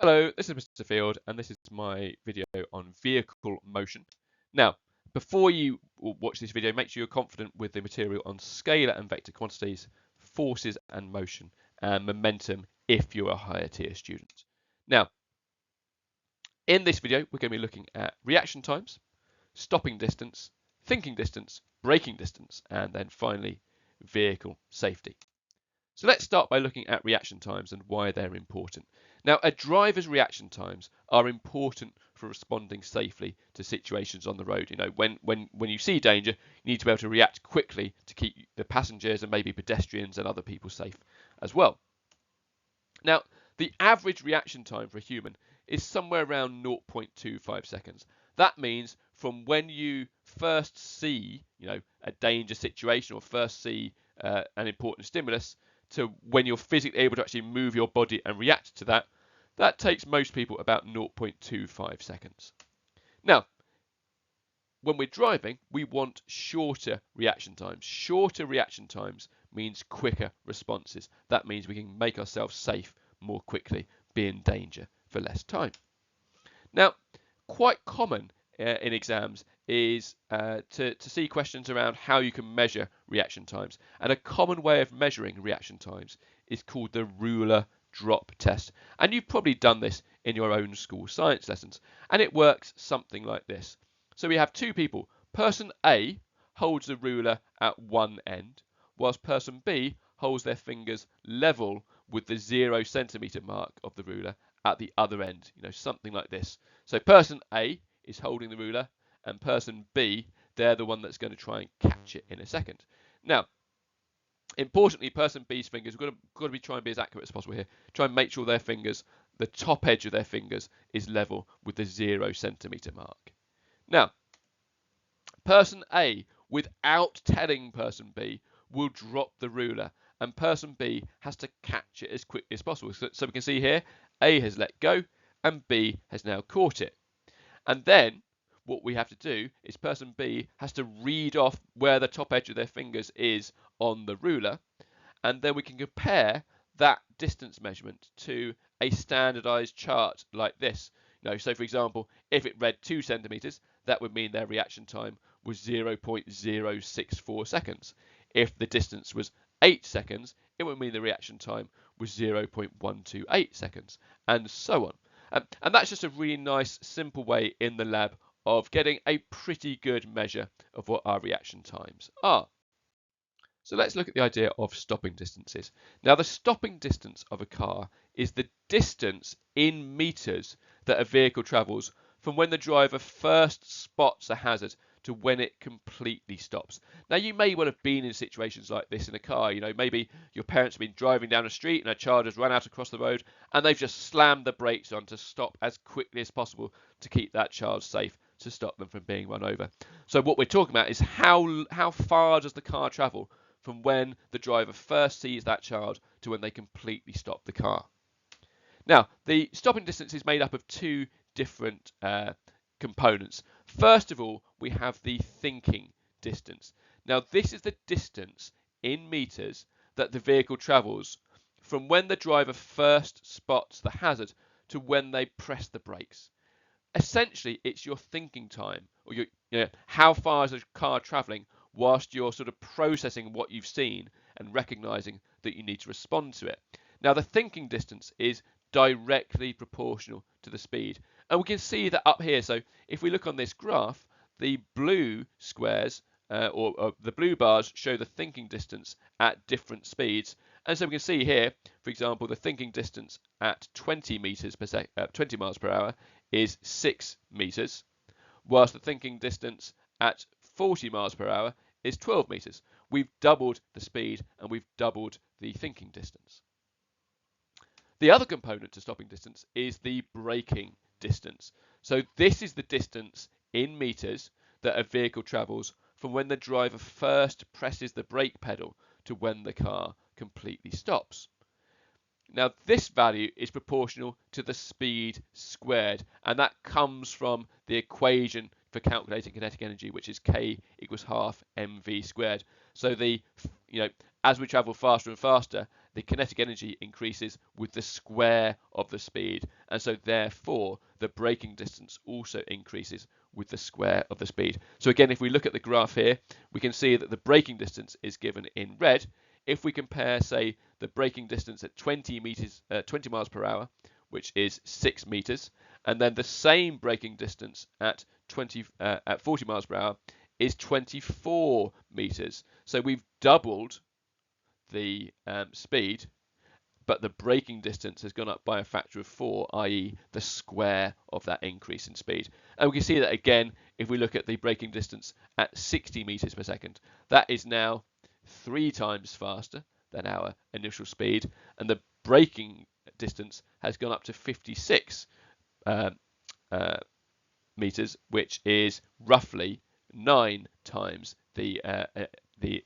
Hello, this is Mr. Field, and this is my video on vehicle motion. Now, before you watch this video, make sure you're confident with the material on scalar and vector quantities, forces and motion, and momentum if you're a higher tier student. Now, in this video, we're going to be looking at reaction times, stopping distance, thinking distance, braking distance, and then finally, vehicle safety. So let's start by looking at reaction times and why they're important. Now, a driver's reaction times are important for responding safely to situations on the road. You know, when you see danger, you need to be able to react quickly to keep the passengers and maybe pedestrians and other people safe as well. Now, the average reaction time for a human is somewhere around 0.25 seconds. That means from when you first see, a danger situation or first see an important stimulus to when you're physically able to actually move your body and react to that, that takes most people about 0.25 seconds. Now, when we're driving, we want shorter reaction times. Shorter reaction times means quicker responses. That means we can make ourselves safe more quickly, be in danger for less time. Now, quite common in exams is to see questions around how you can measure reaction times. And a common way of measuring reaction times is called the ruler drop test. And you've probably done this in your own school science lessons. And it works something like this. So we have two people. Person A holds the ruler at one end, whilst person B holds their fingers level with the 0 centimeter mark of the ruler at the other end, something like this. So person A is holding the ruler, and person B, they're the one that's going to try and catch it in a second. Now, importantly, person B's fingers, we've got to be trying to be as accurate as possible here. Try and make sure their fingers, the top edge of their fingers, is level with the 0 centimeter mark. Now, person A, without telling person B, will drop the ruler, and person B has to catch it as quickly as possible. So we can see here, A has let go, and B has now caught it. And then what we have to do is person B has to read off where the top edge of their fingers is on the ruler, and then we can compare that distance measurement to a standardized chart like this. So for example, if it read 2 centimeters, that would mean their reaction time was 0.064 seconds. If the distance was 8 seconds, it would mean the reaction time was 0.128 seconds, and so on. And that's just a really nice, simple way in the lab of getting a pretty good measure of what our reaction times are. So let's look at the idea of stopping distances. Now, the stopping distance of a car is the distance in meters that a vehicle travels from when the driver first spots a hazard to when it completely stops. Now, you may well have been in situations like this in a car. Maybe your parents have been driving down a street and a child has run out across the road and they've just slammed the brakes on to stop as quickly as possible to keep that child safe, to stop them from being run over. So what we're talking about is how far does the car travel from when the driver first sees that child to when they completely stop the car. Now, the stopping distance is made up of two different components. First of all, we have the thinking distance. Now, this is the distance in meters that the vehicle travels from when the driver first spots the hazard to when they press the brakes. Essentially, it's your thinking time, or how far is the car traveling whilst you're sort of processing what you've seen and recognizing that you need to respond to it. Now, the thinking distance is directly proportional to the speed. And we can see that up here. So if we look on this graph, the blue squares or the blue bars show the thinking distance at different speeds. And so we can see here, for example, the thinking distance at 20 miles per hour is 6 meters, whilst the thinking distance at 40 miles per hour is 12 meters. We've doubled the speed and we've doubled the thinking distance. The other component to stopping distance is the braking distance. So this is the distance in meters that a vehicle travels from when the driver first presses the brake pedal to when the car completely stops. Now, this value is proportional to the speed squared, and that comes from the equation for calculating kinetic energy, which is K equals half mv squared. So as we travel faster and faster, the kinetic energy increases with the square of the speed, and so therefore the braking distance also increases with the square of the speed. So again, if we look at the graph here, we can see that the braking distance is given in red. If we compare, say, the braking distance at 20 miles per hour, which is 6 meters, and then the same braking distance at 40 miles per hour is 24 meters. So we've doubled the speed, but the braking distance has gone up by a factor of 4, i.e. the square of that increase in speed. And we can see that again if we look at the braking distance at 60 meters per second. That is now 3 times faster than our initial speed, and the braking distance has gone up to 56 meters, which is roughly 9 times the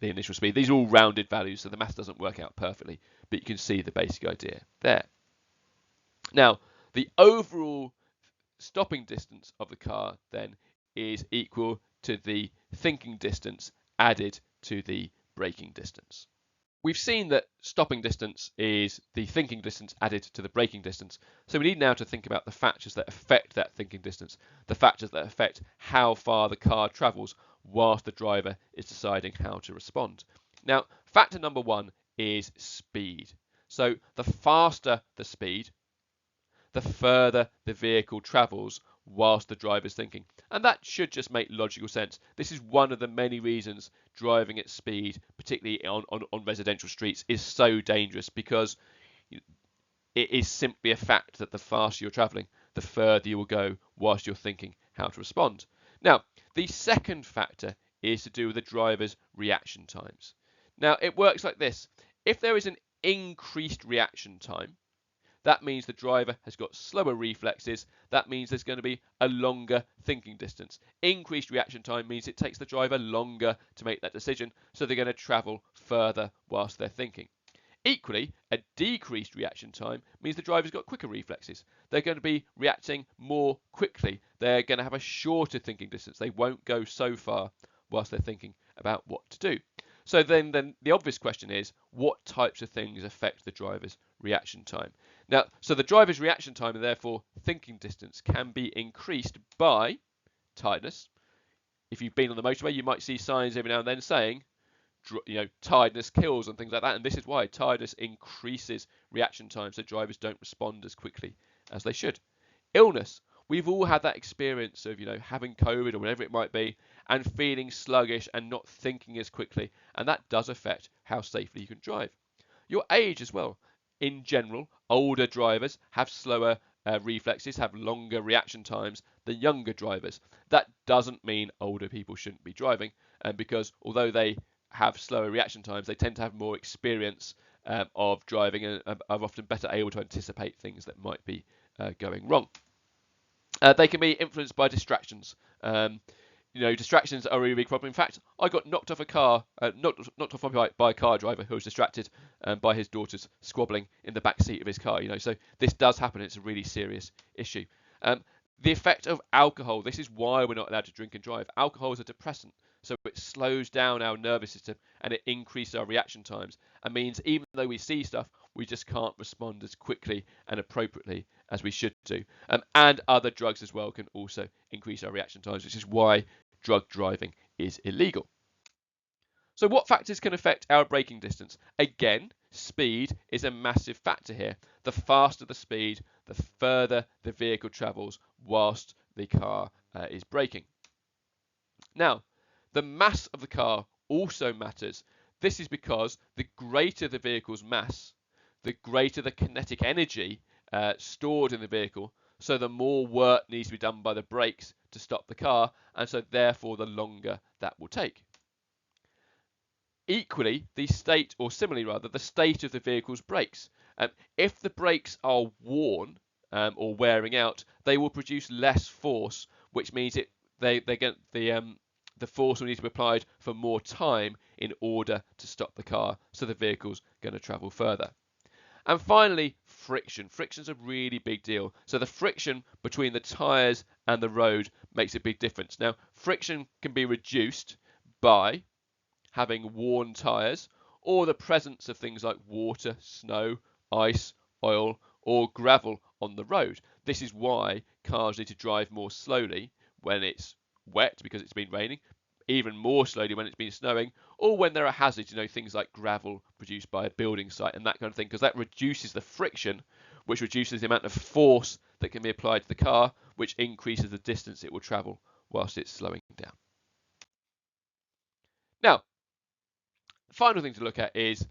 initial speed. These are all rounded values, so the math doesn't work out perfectly, but you can see the basic idea there. Now, the overall stopping distance of the car then is equal to the thinking distance added to the braking distance. We've seen that stopping distance is the thinking distance added to the braking distance. So we need now to think about the factors that affect that thinking distance, the factors that affect how far the car travels whilst the driver is deciding how to respond. Now, factor number 1 is speed. So the faster the speed, the further the vehicle travels whilst the driver's thinking. And that should just make logical sense. This is one of the many reasons driving at speed, particularly on residential streets, is so dangerous, because it is simply a fact that the faster you're travelling, the further you will go whilst you're thinking how to respond. Now, the second factor is to do with the driver's reaction times. Now, it works like this. If there is an increased reaction time, that means the driver has got slower reflexes. That means there's going to be a longer thinking distance. Increased reaction time means it takes the driver longer to make that decision, so they're going to travel further whilst they're thinking. Equally, a decreased reaction time means the driver's got quicker reflexes. They're going to be reacting more quickly. They're going to have a shorter thinking distance. They won't go so far whilst they're thinking about what to do. So then the obvious question is, what types of things affect the driver's reaction time? Now, so the driver's reaction time and therefore thinking distance can be increased by tiredness. If you've been on the motorway, you might see signs every now and then saying, tiredness kills and things like that. And this is why tiredness increases reaction time, so drivers don't respond as quickly as they should. Illness. We've all had that experience of, having COVID or whatever it might be, and feeling sluggish and not thinking as quickly. And that does affect how safely you can drive. Your age as well. In general, older drivers have slower reflexes, have longer reaction times than younger drivers. That doesn't mean older people shouldn't be driving, because although they have slower reaction times, they tend to have more experience of driving and are often better able to anticipate things that might be going wrong. They can be influenced by distractions. Distractions are a really big problem. In fact, I got knocked off knocked off my bike by a car driver who was distracted by his daughter's squabbling in the back seat of his car. So this does happen. It's a really serious issue. The effect of alcohol. This is why we're not allowed to drink and drive. Alcohol is a depressant, so it slows down our nervous system and it increases our reaction times, and means even though we see stuff, we just can't respond as quickly and appropriately as we should do. And other drugs as well can also increase our reaction times, which is why drug driving is illegal. So what factors can affect our braking distance? Again, speed is a massive factor here. The faster the speed, the further the vehicle travels whilst the car is braking. Now, the mass of the car also matters. This is because the greater the vehicle's mass, the greater the kinetic energy stored in the vehicle, so the more work needs to be done by the brakes to stop the car, and so therefore the longer that will take. Equally, the state of the vehicle's brakes. If the brakes are worn or wearing out, they will produce less force, which means the force will need to be applied for more time in order to stop the car, so the vehicle's going to travel further. And finally, friction. Friction's a really big deal. So the friction between the tyres and the road makes a big difference. Now, friction can be reduced by having worn tyres or the presence of things like water, snow, ice, oil, or gravel on the road. This is why cars need to drive more slowly when it's wet because it's been raining, even more slowly when it's been snowing, or when there are hazards, things like gravel produced by a building site and that kind of thing, because that reduces the friction, which reduces the amount of force that can be applied to the car, which increases the distance it will travel whilst it's slowing down. Now, the final thing to look at is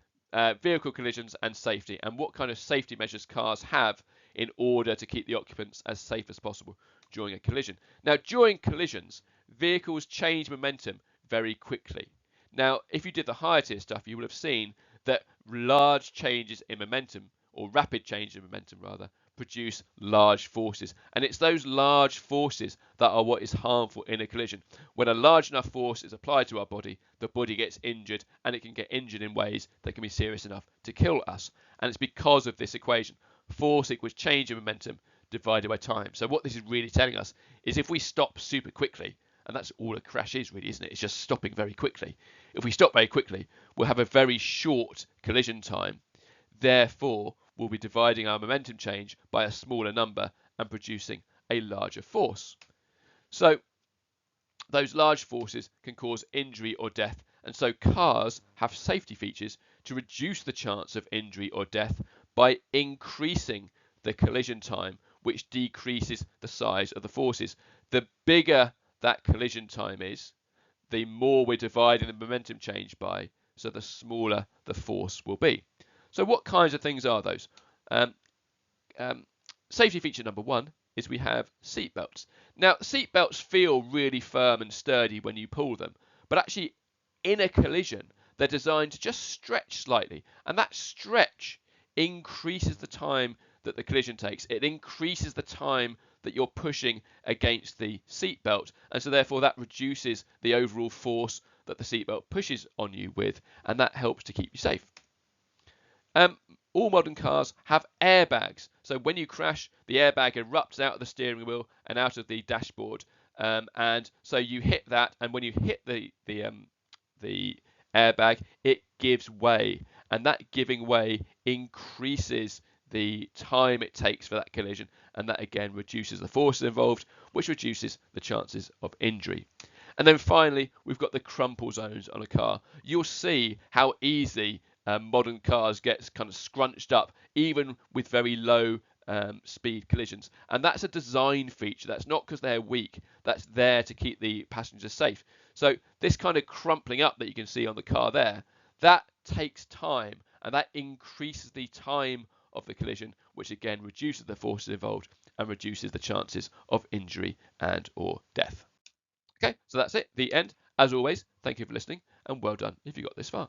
vehicle collisions and safety, and what kind of safety measures cars have in order to keep the occupants as safe as possible during a collision. Now, during collisions, vehicles change momentum very quickly. Now, if you did the higher tier stuff, you will have seen that large changes in momentum, or rapid change in momentum rather, produce large forces. And it's those large forces that are what is harmful in a collision. When a large enough force is applied to our body, the body gets injured, and it can get injured in ways that can be serious enough to kill us. And it's because of this equation. Force equals change in momentum divided by time. So what this is really telling us is if we stop super quickly, and that's all a crash is really, isn't it? It's just stopping very quickly. If we stop very quickly, we'll have a very short collision time. Therefore, we'll be dividing our momentum change by a smaller number and producing a larger force. So those large forces can cause injury or death, and so cars have safety features to reduce the chance of injury or death by increasing the collision time, which decreases the size of the forces. The bigger that collision time is, the more we're dividing the momentum change by, so the smaller the force will be. So what kinds of things are those? Safety feature number one is we have seat belts. Now, seat belts feel really firm and sturdy when you pull them, but actually in a collision, they're designed to just stretch slightly, and that stretch increases the time that the collision takes. It increases the time that you're pushing against the seat belt, and so therefore that reduces the overall force that the seat belt pushes on you with, and that helps to keep you safe. All modern cars have airbags. So when you crash, the airbag erupts out of the steering wheel and out of the dashboard. And so you hit that, and when you hit the airbag, it gives way. And that giving way increases the time it takes for that collision. And that again reduces the forces involved, which reduces the chances of injury. And then finally, we've got the crumple zones on a car. You'll see how easy modern cars get kind of scrunched up, even with very low speed collisions. And that's a design feature. That's not because they're weak. That's there to keep the passengers safe. So this kind of crumpling up that you can see on the car there, that takes time, and that increases the time of the collision, which again reduces the forces involved and reduces the chances of injury and or death. Okay, so that's it, the end. As always, thank you for listening, and well done if you got this far.